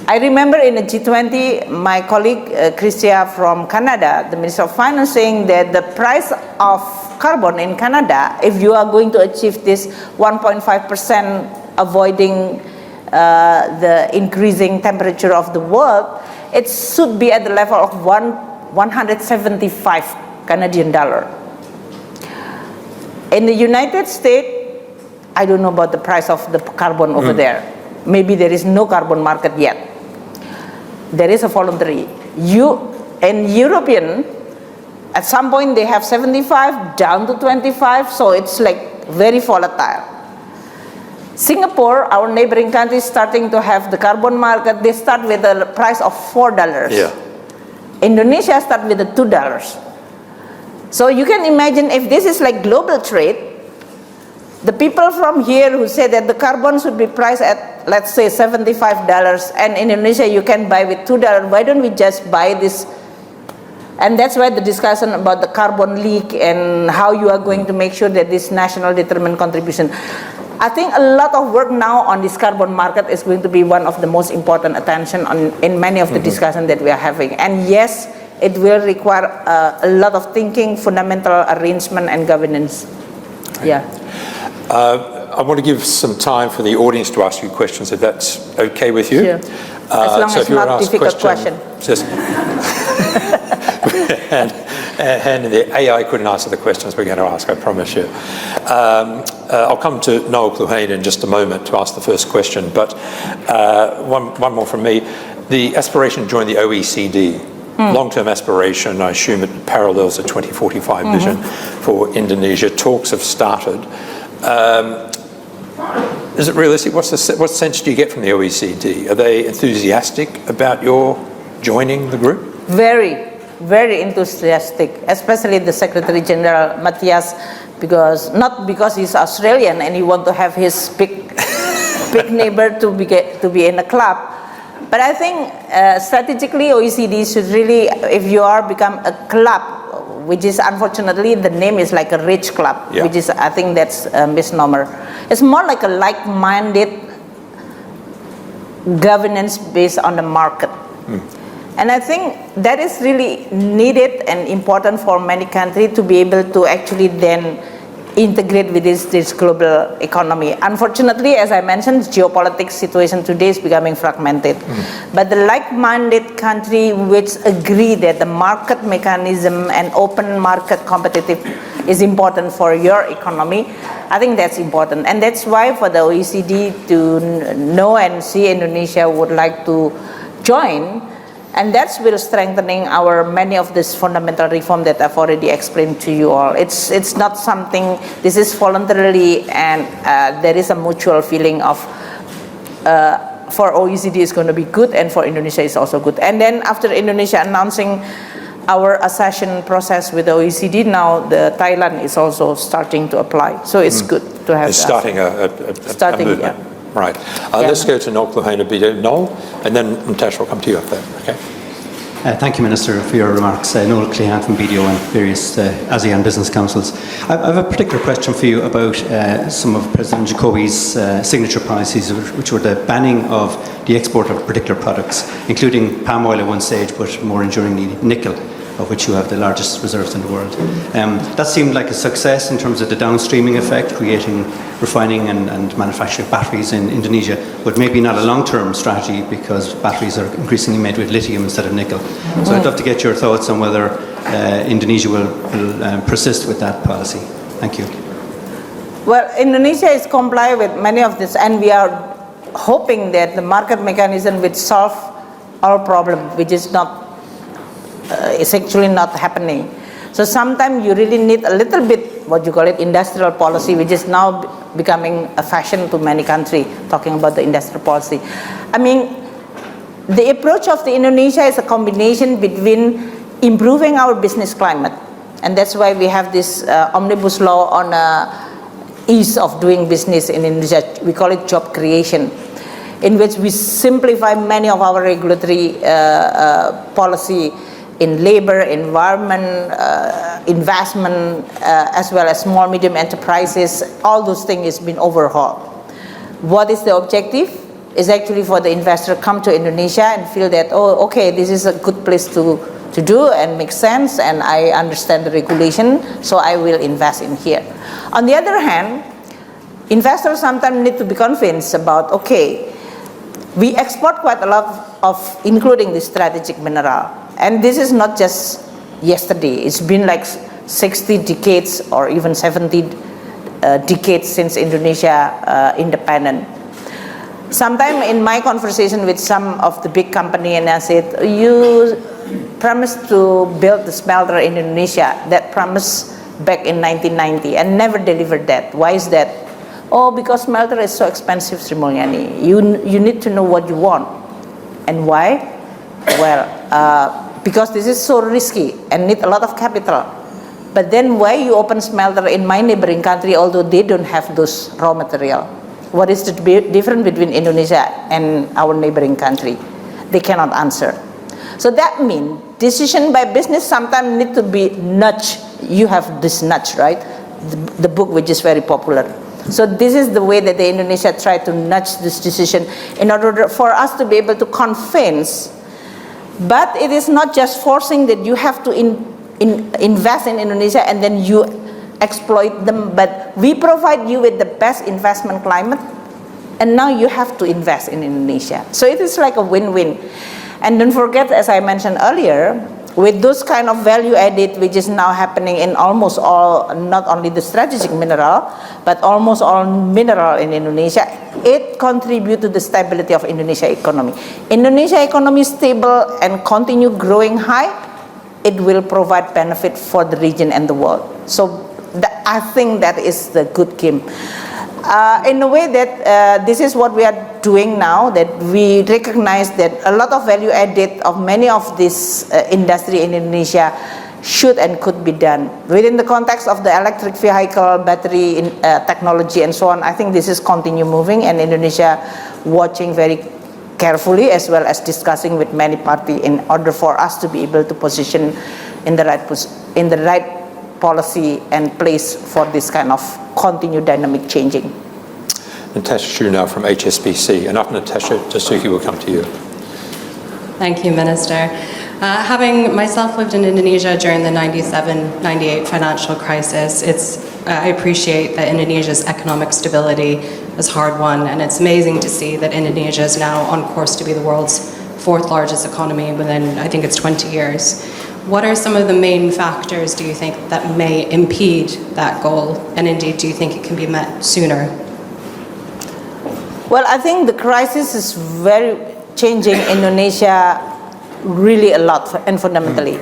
I remember in the G20, my colleague Christia from Canada, the Minister of Finance, saying that the price of carbon in Canada, if you are going to achieve this 1.5% avoiding the increasing temperature of the world, it should be at the level of 175 Canadian dollar. In the United States, I don't know about the price of the carbon over there. Maybe there is no carbon market yet. There is a voluntary. In European, at some point they have 75 down to 25, so it's like very volatile. Singapore, our neighboring country, is starting to have the carbon market. They start with a price of $4. Yeah. Indonesia start with the $2. So you can imagine if this is like global trade, the people from here who say that the carbon should be priced at, let's say, $75, and in Indonesia you can buy with $2, why don't we just buy this? And that's why the discussion about the carbon leak and how you are going to make sure that this national determined contribution. I think a lot of work now on this carbon market is going to be one of the most important attention in many of the discussions that we are having. And yes, it will require a lot of thinking, fundamental arrangement and governance. Yeah. I want to give some time for the audience to ask you questions, if that's okay with you. Sure. As long so as if you want not to ask difficult question. Just and the AI couldn't answer the questions we're going to ask, I promise you. I'll come to Noel Kluhane in just a moment to ask the first question, but one more from me. The aspiration to join the OECD, long-term aspiration, I assume it parallels the 2045 vision for Indonesia. Talks have started. Is it realistic? What sense do you get from the OECD? Are they enthusiastic about your joining the group? Very, very enthusiastic, especially the Secretary General Matthias, not because he's Australian and he want to have his big neighbor to be in a club, but I think strategically OECD should really, if you are become a club, which is unfortunately the name is like a rich club, which is, I think that's a misnomer. It's more like a like-minded governance based on the market. And I think that is really needed and important for many countries to be able to actually then integrate with this global economy. Unfortunately, as I mentioned, geopolitics situation today is becoming fragmented. But the like-minded country which agree that the market mechanism and open market competitive is important for your economy, I think that's important. And that's why for the OECD to know and see Indonesia would like to join, and that's will strengthening many of this fundamental reform that I've already explained to you all. It's not something, this is voluntarily, and there is a mutual feeling of for OECD is going to be good and for Indonesia is also good. And then after Indonesia announcing our accession process with the OECD, now the Thailand is also starting to apply. So it's good to have it's starting a movement. Yeah. Right. Let's go to Noel Kluhane a bit. Noel, and then Natasha will come to you after that. Okay. Thank you, Minister, for your remarks. Noel Kluhane from BDO and various ASEAN business councils. I have a particular question for you about some of President Jacobi's signature policies, which were the banning of the export of particular products, including palm oil at one stage, but more enduringly nickel, of which you have the largest reserves in the world. That seemed like a success in terms of the downstreaming effect, creating refining and manufacturing batteries in Indonesia, but maybe not a long-term strategy because batteries are increasingly made with lithium instead of nickel. So I'd love to get your thoughts on whether Indonesia will persist with that policy. Thank you. Well, Indonesia is comply with many of this, and we are hoping that the market mechanism will solve our problem, which is not it's actually not happening. So sometimes you really need a little bit what you call it, industrial policy, which is now becoming a fashion to many countries, talking about the industrial policy. I mean, the approach of the Indonesia is a combination between improving our business climate, and that's why we have this omnibus law on ease of doing business in Indonesia. We call it job creation, in which we simplify many of our regulatory policy in labor, environment, investment, as well as small, medium enterprises. All those things has been overhauled. What is the objective? Is actually for the investor to come to Indonesia and feel that, oh, okay, this is a good place to do and make sense, and I understand the regulation, so I will invest in here. On the other hand, investors sometimes need to be convinced about, okay, we export quite a lot of, including the strategic mineral. And this is not just yesterday. It's been like 60 decades or even 70 decades since Indonesia independent. Sometime in my conversation with some of the big company, and I said, you promised to build the smelter in Indonesia. That promise back in 1990 and never delivered that. Why is that? Oh, because smelter is so expensive, Sri Mulyani. You need to know what you want. And why? Well, because this is so risky and need a lot of capital. But then why you open smelter in my neighboring country, although they don't have those raw material? What is the difference between Indonesia and our neighboring country? They cannot answer. So that means decision by business sometimes need to be nudge. You have this nudge, right? The book which is very popular. So this is the way that the Indonesia tried to nudge this decision in order for us to be able to convince. But it is not just forcing that you have to invest in Indonesia and then you exploit them, but we provide you with the best investment climate, and now you have to invest in Indonesia. So it is like a win-win. And don't forget, as I mentioned earlier, with those kind of value added, which is now happening in almost all, not only the strategic mineral, but almost all mineral in Indonesia, it contributes to the stability of Indonesia economy. Indonesia economy is stable and continue growing high, it will provide benefit for the region and the world. So I think that is the good game. In a way that this is what we are doing now, that we recognize that a lot of value added of many of this industry in Indonesia should and could be done. Within the context of the electric vehicle, battery technology and so on, I think this is continue moving, and Indonesia watching very carefully as well as discussing with many parties in order for us to be able to position in the right policy and place for this kind of continued dynamic changing. Natasha Chu now from HSBC. And after Natasha, Dasuki will come to you. Thank you, Minister. Having myself lived in Indonesia during the 97-98 financial crisis, I appreciate that Indonesia's economic stability was hard won, and it's amazing to see that Indonesia is now on course to be the world's 4th largest economy within, I think it's 20 years. What are some of the main factors, do you think, that may impede that goal? And indeed, do you think it can be met sooner? Well, I think the crisis is very changing Indonesia really a lot and fundamentally.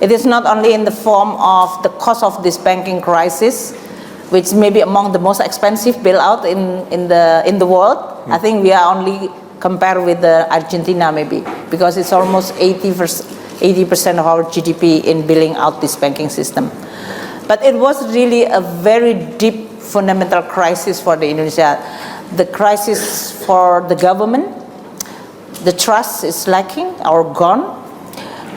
It is not only in the form of the cost of this banking crisis, which may be among the most expensive bailout in the world. I think we are only compared with Argentina maybe, because it's almost 80% of our GDP in bailing out this banking system. But it was really a very deep fundamental crisis for the Indonesia. The crisis for the government, the trust is lacking or gone.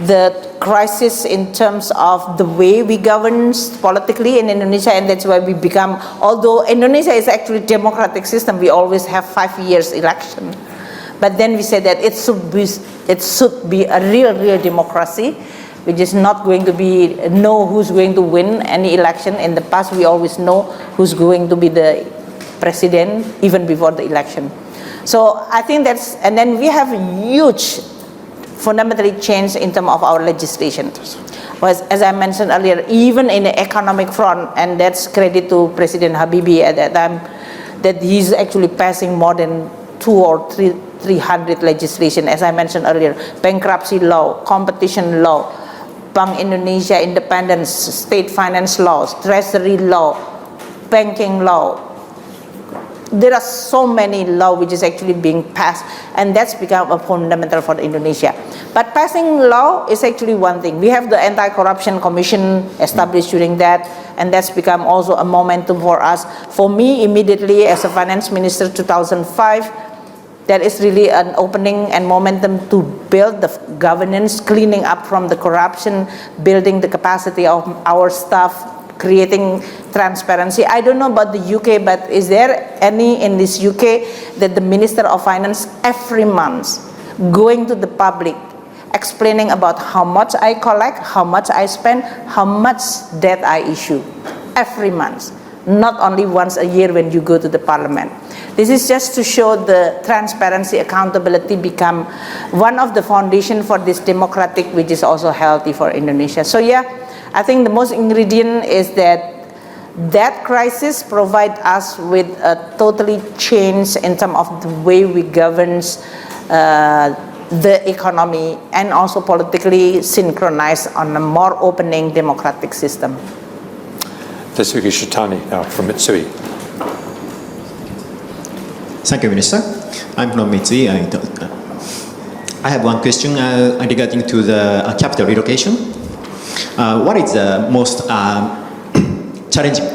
The crisis in terms of the way we govern politically in Indonesia, and that's why we become, although Indonesia is actually a democratic system, we always have 5 years election. But then we said that it should be a real democracy, which is not going to be know who's going to win any election. In the past, we always know who's going to be the president even before the election. So I think that's, and then we have huge fundamentally change in terms of our legislation. As I mentioned earlier, even in the economic front, and that's credit to President Habibie at that time, that he's actually passing more than 200 or 300 legislation, as I mentioned earlier, bankruptcy law, competition law, Bank Indonesia independence, state finance laws, treasury law, banking law. There are so many laws which is actually being passed, and that's become a fundamental for Indonesia. But passing law is actually one thing. We have the Anti-Corruption Commission established during that, and that's become also a momentum for us. For me, immediately as a finance minister 2005, that is really an opening and momentum to build the governance, cleaning up from the corruption, building the capacity of our staff, creating transparency. I don't know about the UK, but is there any in this UK that the Minister of Finance every month going to the public explaining about how much I collect, how much I spend, how much debt I issue every month, not only once a year when you go to the parliament. This is just to show the transparency, accountability become one of the foundation for this democratic, which is also healthy for Indonesia. So yeah, I think the most ingredient is that crisis provide us with a totally change in terms of the way we govern the economy, and also politically synchronized on a more opening democratic system. Tetsuki Shitani now from Mitsui. Thank you, Minister. I'm from Mitsui. I have one question regarding to the capital relocation. What is the most challenging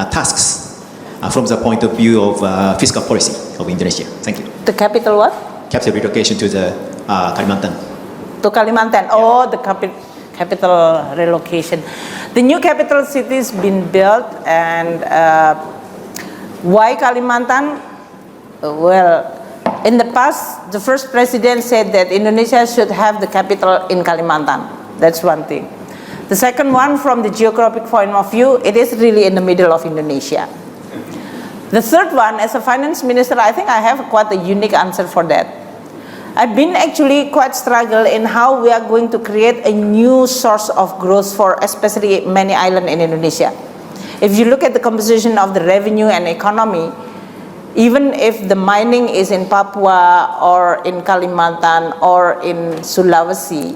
tasks from the point of view of fiscal policy of Indonesia? Thank you. The capital what? Capital relocation to the Kalimantan. To Kalimantan. Oh, the capital relocation. The new capital city has been built, and why Kalimantan? Well, in the past, the first president said that Indonesia should have the capital in Kalimantan. That's one thing. The second one, from the geographic point of view, it is really in the middle of Indonesia. The third one, as a finance minister, I think I have quite a unique answer for that. I've been actually quite struggle in how we are going to create a new source of growth for especially many islands in Indonesia. If you look at the composition of the revenue and economy, even if the mining is in Papua or in Kalimantan or in Sulawesi,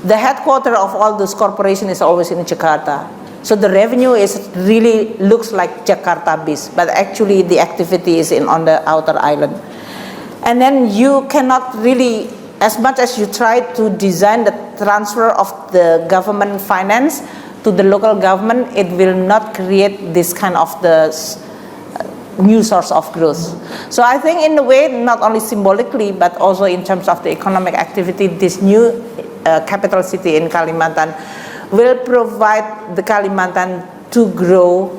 the headquarters of all those corporations is always in Jakarta. So the revenue is really looks like Jakarta based, but actually the activity is on the outer island. And then you cannot really, as much as you try to design the transfer of the government finance to the local government, it will not create this kind of the new source of growth. So I think in a way, not only symbolically, but also in terms of the economic activity, this new capital city in Kalimantan will provide the Kalimantan to grow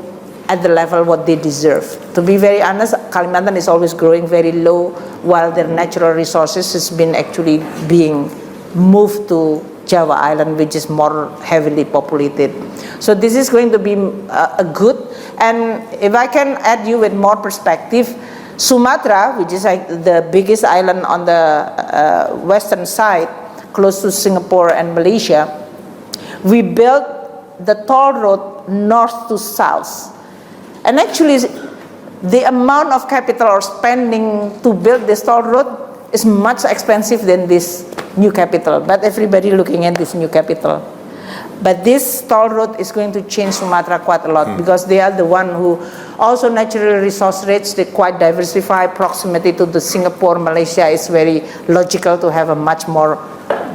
at the level what they deserve. To be very honest, Kalimantan is always growing very low, while their natural resources has been actually being moved to Java Island, which is more heavily populated. So this is going to be a good, and if I can add you with more perspective, Sumatra, which is like the biggest island on the western side, close to Singapore and Malaysia, we built the toll road north to south. And actually, the amount of capital or spending to build this toll road is much expensive than this new capital. But everybody looking at this new capital. But this toll road is going to change Sumatra quite a lot, because they are the one who also naturally resource rich, they quite diversified. Proximity to the Singapore, Malaysia is very logical to have a much more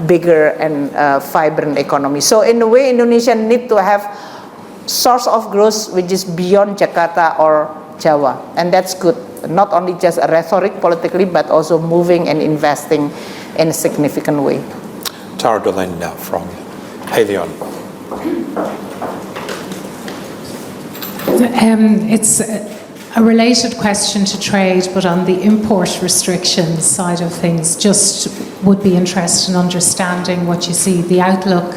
bigger and vibrant economy. So in a way, Indonesia need to have source of growth which is beyond Jakarta or Java, and that's good. Not only just a rhetoric politically, but also moving and investing in a significant way. Tara Delaney now from Halion. It's a related question to trade, but on the import restrictions side of things, just would be interested in understanding what you see, the outlook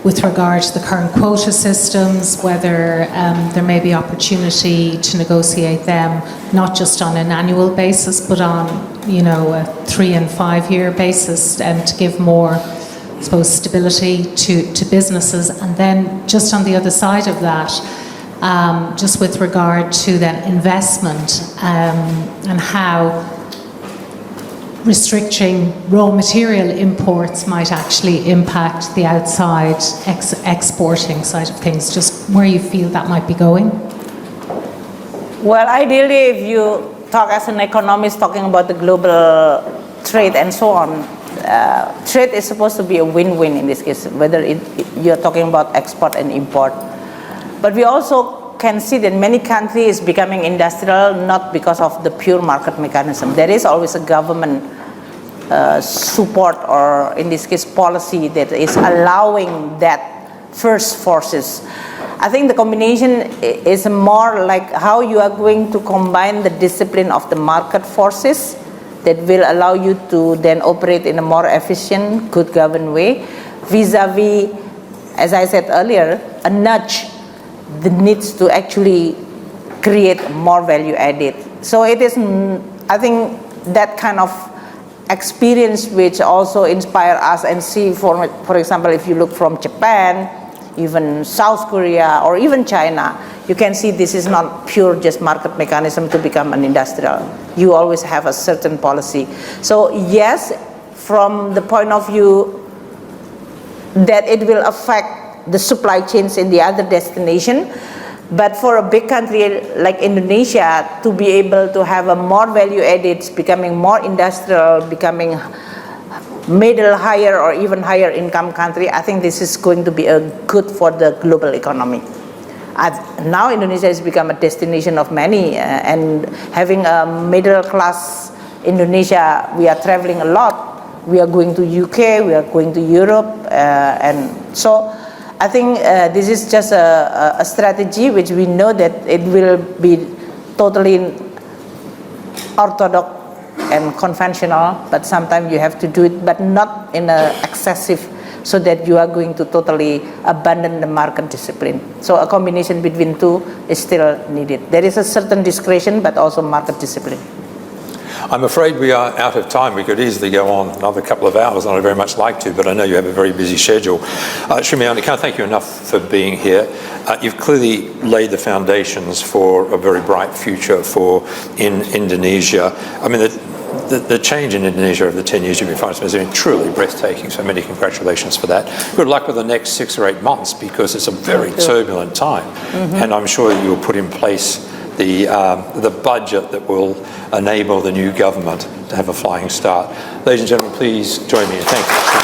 with regard to the current quota systems, whether there may be opportunity to negotiate them, not just on an annual basis, but on, a 3 and 5 year basis, and to give more, I suppose, stability to businesses. And then just on the other side of that, just with regard to that investment and how restricting raw material imports might actually impact the outside exporting side of things, just where you feel that might be going? Well, ideally, if you talk as an economist talking about the global trade and so on, trade is supposed to be a win-win in this case, whether you're talking about export and import. But we also can see that many countries becoming industrial not because of the pure market mechanism. There is always a government support, or in this case policy, that is allowing that first forces. I think the combination is more like how you are going to combine the discipline of the market forces that will allow you to then operate in a more efficient, good governed way, vis-a-vis, as I said earlier, a nudge that needs to actually create more value added. So it is, I think, that kind of experience which also inspire us and see, for example, if you look from Japan, even South Korea, or even China, you can see this is not pure just market mechanism to become an industrial. You always have a certain policy. So yes, from the point of view that it will affect the supply chains in the other destination, but for a big country like Indonesia to be able to have a more value added, becoming more industrial, becoming middle, higher, or even higher income country, I think this is going to be a good for the global economy. Now Indonesia has become a destination of many, and having a middle class Indonesia, we are traveling a lot. We are going to UK, we are going to Europe, and so I think this is just a strategy which we know that it will be totally orthodox and conventional, but sometimes you have to do it, but not in a excessive, so that you are going to totally abandon the market discipline. So a combination between two is still needed. There is a certain discretion, but also market discipline. I'm afraid we are out of time. We could easily go on another couple of hours, and I'd very much like to, but I know you have a very busy schedule. Mulyani, I can't thank you enough for being here. You've clearly laid the foundations for a very bright future in Indonesia. I mean, the change in Indonesia over the 10 years you've been finance minister has been truly breathtaking, so many congratulations for that. Good luck with the next 6 or 8 months, because it's a very turbulent time, and I'm sure you will put in place the budget that will enable the new government to have a flying start. Ladies and gentlemen, please join me in thanking you.